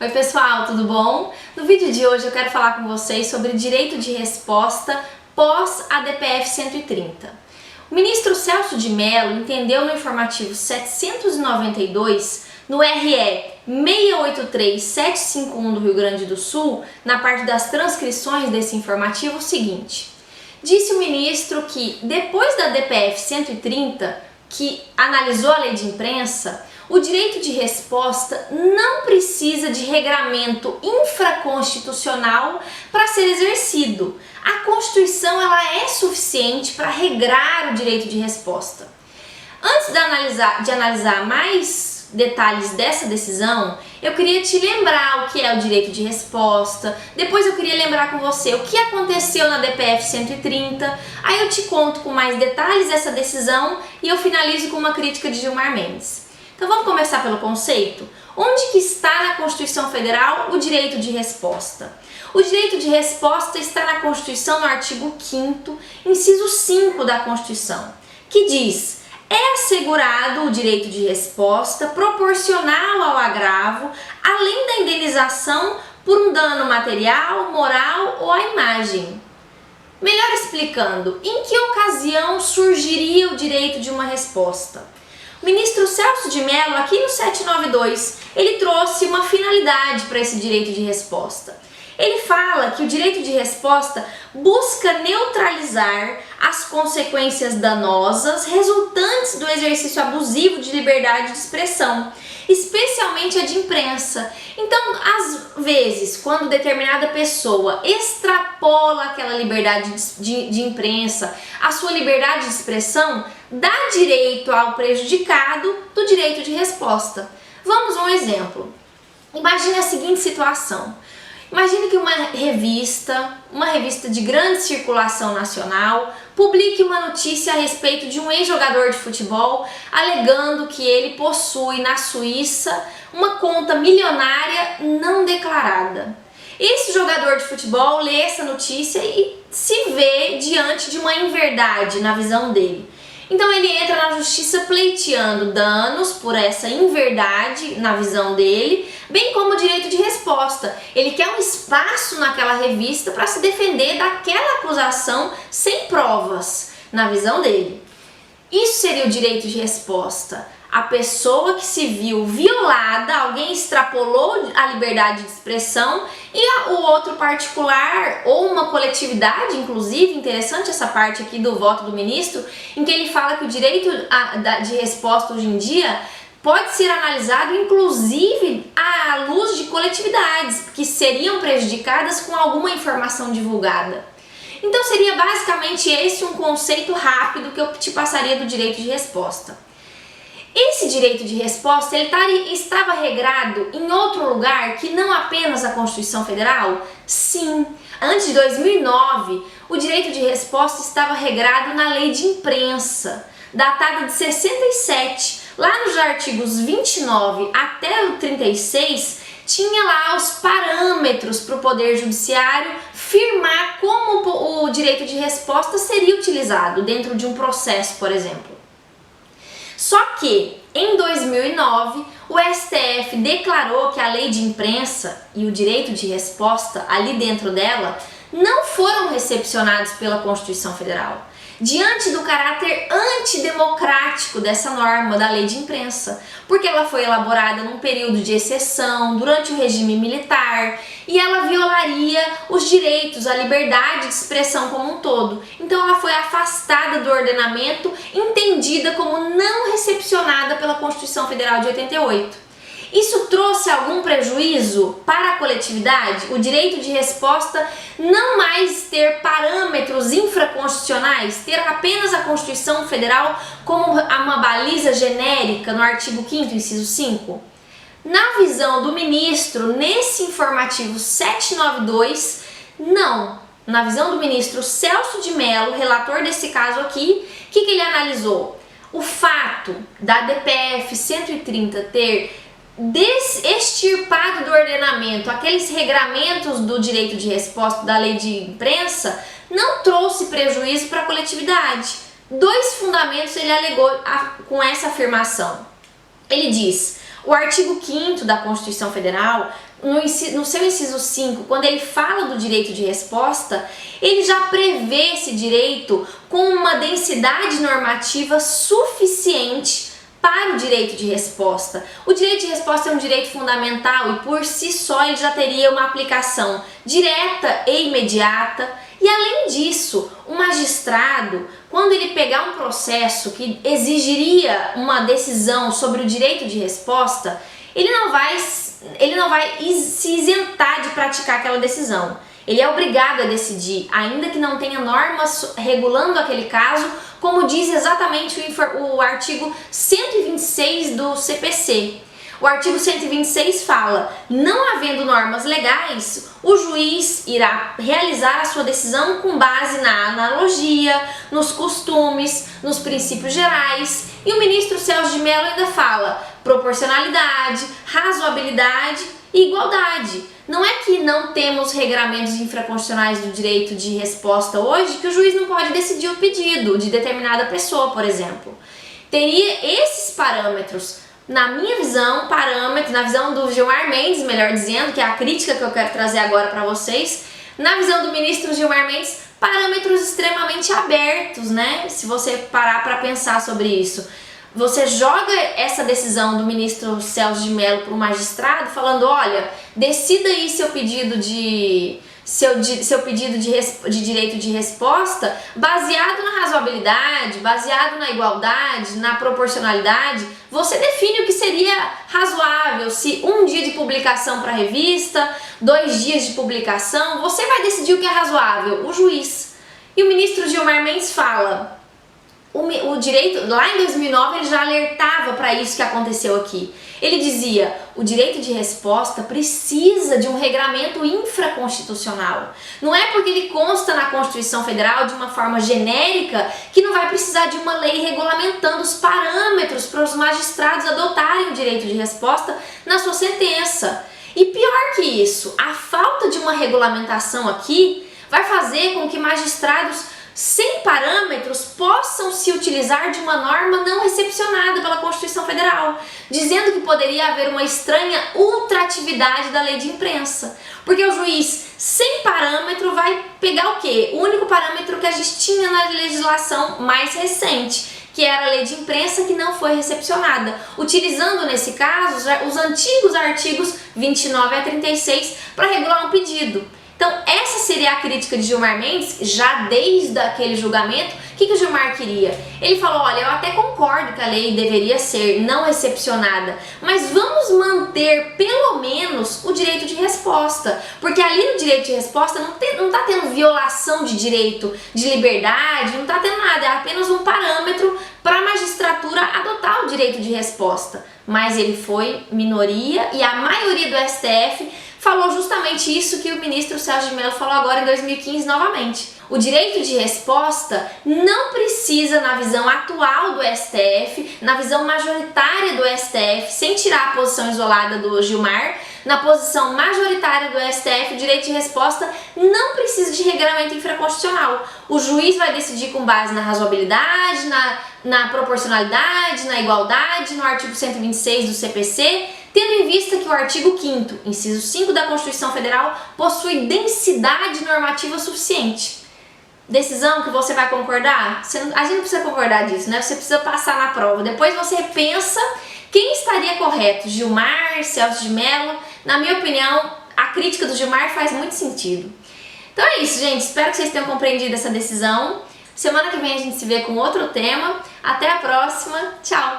Oi pessoal, tudo bom? No vídeo de hoje eu quero falar com vocês sobre direito de resposta pós ADPF 130. O ministro Celso de Mello entendeu no informativo 792, no RE 683751 do Rio Grande do Sul, na parte das transcrições desse informativo, o seguinte: disse o ministro que depois da ADPF 130, que analisou a lei de imprensa, o direito de resposta não precisa de regramento infraconstitucional para ser exercido. A Constituição ela é suficiente para regrar o direito de resposta. Antes de analisar mais detalhes dessa decisão, eu queria te lembrar o que é o direito de resposta, depois eu queria lembrar com você o que aconteceu na DPF 130, aí eu te conto com mais detalhes dessa decisão e eu finalizo com uma crítica de Gilmar Mendes. Então vamos começar pelo conceito? Onde que está na Constituição Federal o direito de resposta? O direito de resposta está na Constituição no artigo 5º, inciso 5 da Constituição, que diz: é assegurado o direito de resposta proporcional ao agravo, além da indenização por um dano material, moral ou à imagem. Melhor explicando, em que ocasião surgiria o direito de uma resposta? O ministro Celso de Mello, aqui no 792, ele trouxe uma finalidade para esse direito de resposta. Ele fala que o direito de resposta busca neutralizar as consequências danosas resultantes do exercício abusivo de liberdade de expressão, especialmente a de imprensa. Então, às vezes, quando determinada pessoa extrapola aquela liberdade de imprensa, a sua liberdade de expressão, dá direito ao prejudicado do direito de resposta. Vamos a um exemplo. Imagine a seguinte situação. Imagine que uma revista de grande circulação nacional, publique uma notícia a respeito de um ex-jogador de futebol, alegando que ele possui na Suíça uma conta milionária não declarada. Esse jogador de futebol lê essa notícia e se vê diante de uma inverdade na visão dele. Então ele entra na justiça pleiteando danos por essa inverdade na visão dele, bem como o direito de resposta. Ele quer um espaço naquela revista para se defender daquela acusação sem provas, na visão dele. Isso seria o direito de resposta. A pessoa que se viu violada, alguém extrapolou a liberdade de expressão e o outro particular ou uma coletividade, inclusive, interessante essa parte aqui do voto do ministro, em que ele fala que o direito de resposta hoje em dia pode ser analisado inclusive à luz de coletividades que seriam prejudicadas com alguma informação divulgada. Então seria basicamente esse um conceito rápido que eu te passaria do direito de resposta. Esse direito de resposta ele estava regrado em outro lugar que não apenas a Constituição Federal? Sim. Antes de 2009, o direito de resposta estava regrado na Lei de Imprensa, datada de 67. Lá nos artigos 29 até o 36, tinha lá os parâmetros para o Poder Judiciário firmar como o direito de resposta seria utilizado dentro de um processo, por exemplo. Só que, em 2009, o STF declarou que a lei de imprensa e o direito de resposta ali dentro dela não foram recepcionados pela Constituição Federal, diante do caráter antidemocrático dessa norma da lei de imprensa, porque ela foi elaborada num período de exceção, durante o regime militar, e ela violaria os direitos, a liberdade de expressão como um todo. Então ela foi afastada do ordenamento, entendida como não recepcionada pela Constituição Federal de 88. Isso trouxe algum prejuízo para a coletividade? O direito de resposta não mais ter parâmetros infraconstitucionais, ter apenas a Constituição Federal como uma baliza genérica no artigo 5º, inciso 5? Na visão do ministro, nesse informativo 792, não. Na visão do ministro Celso de Mello, relator desse caso aqui, o que ele analisou? O fato da DPF 130 ter extirpado do ordenamento aqueles regramentos do direito de resposta da lei de imprensa não trouxe prejuízo para a coletividade. Dois fundamentos ele alegou com essa afirmação. Ele diz: O artigo 5º da Constituição Federal, no seu inciso 5, quando ele fala do direito de resposta, ele já prevê esse direito com uma densidade normativa suficiente para o direito de resposta. O direito de resposta é um direito fundamental e por si só ele já teria uma aplicação direta e imediata. E além disso, o magistrado, quando ele pegar um processo que exigiria uma decisão sobre o direito de resposta, ele não vai se isentar de praticar aquela decisão. Ele é obrigado a decidir, ainda que não tenha normas regulando aquele caso, como diz exatamente o artigo 126 do CPC. O artigo 126 fala: não havendo normas legais, o juiz irá realizar a sua decisão com base na analogia, nos costumes, nos princípios gerais. E o ministro Celso de Mello ainda fala proporcionalidade, razoabilidade e igualdade. Não é que não temos regramentos infraconstitucionais do direito de resposta hoje que o juiz não pode decidir o pedido de determinada pessoa, por exemplo. Teria esses parâmetros. Na minha visão, na visão do Gilmar Mendes, melhor dizendo, que é a crítica que eu quero trazer agora para vocês, na visão do ministro Gilmar Mendes, parâmetros extremamente abertos, né? Se você parar para pensar sobre isso. Você joga essa decisão do ministro Celso de Mello para o magistrado falando: olha, decida aí seu pedido de direito de resposta baseado na razoabilidade, baseado na igualdade, na proporcionalidade. Você define o que seria razoável, se 1 dia de publicação para a revista, 2 dias de publicação, você vai decidir o que é razoável, o juiz. E o ministro Gilmar Mendes fala: o direito, lá em 2009 ele já alertava para isso que aconteceu aqui. Ele dizia: o direito de resposta precisa de um regramento infraconstitucional. Não é porque ele consta na Constituição Federal de uma forma genérica que não vai precisar de uma lei regulamentando os parâmetros para os magistrados adotarem o direito de resposta na sua sentença. E pior que isso, a falta de uma regulamentação aqui vai fazer com que magistrados sem parâmetros possam se utilizar de uma norma não recepcionada pela Constituição Federal, dizendo que poderia haver uma estranha ultratividade da lei de imprensa. Porque o juiz sem parâmetro vai pegar o quê? O único parâmetro que a gente tinha na legislação mais recente, que era a lei de imprensa, que não foi recepcionada, utilizando nesse caso os antigos artigos 29 a 36 para regular um pedido. Então, essa seria a crítica de Gilmar Mendes, já desde aquele julgamento. O que o Gilmar queria? Ele falou: olha, eu até concordo que a lei deveria ser não recepcionada, mas vamos manter pelo menos o direito de resposta, porque ali no direito de resposta não está tendo violação de direito, de liberdade, não está tendo nada, é apenas um parâmetro para a magistratura adotar o direito de resposta. Mas ele foi minoria e a maioria do STF falou justamente isso que o ministro Celso de Mello falou agora em 2015 novamente. O direito de resposta não precisa, na visão atual do STF, na visão majoritária do STF, sem tirar a posição isolada do Gilmar, na posição majoritária do STF, o direito de resposta não precisa de regramento infraconstitucional. O juiz vai decidir com base na razoabilidade, na proporcionalidade, na igualdade, no artigo 126 do CPC, tendo em vista que o artigo 5º, inciso 5 da Constituição Federal, possui densidade normativa suficiente. Decisão que você vai concordar? A gente não precisa concordar disso, né? Você precisa passar na prova. Depois você pensa quem estaria correto, Gilmar, Celso de Mello. Na minha opinião, a crítica do Gilmar faz muito sentido. Então é isso, gente. Espero que vocês tenham compreendido essa decisão. Semana que vem a gente se vê com outro tema. Até a próxima. Tchau!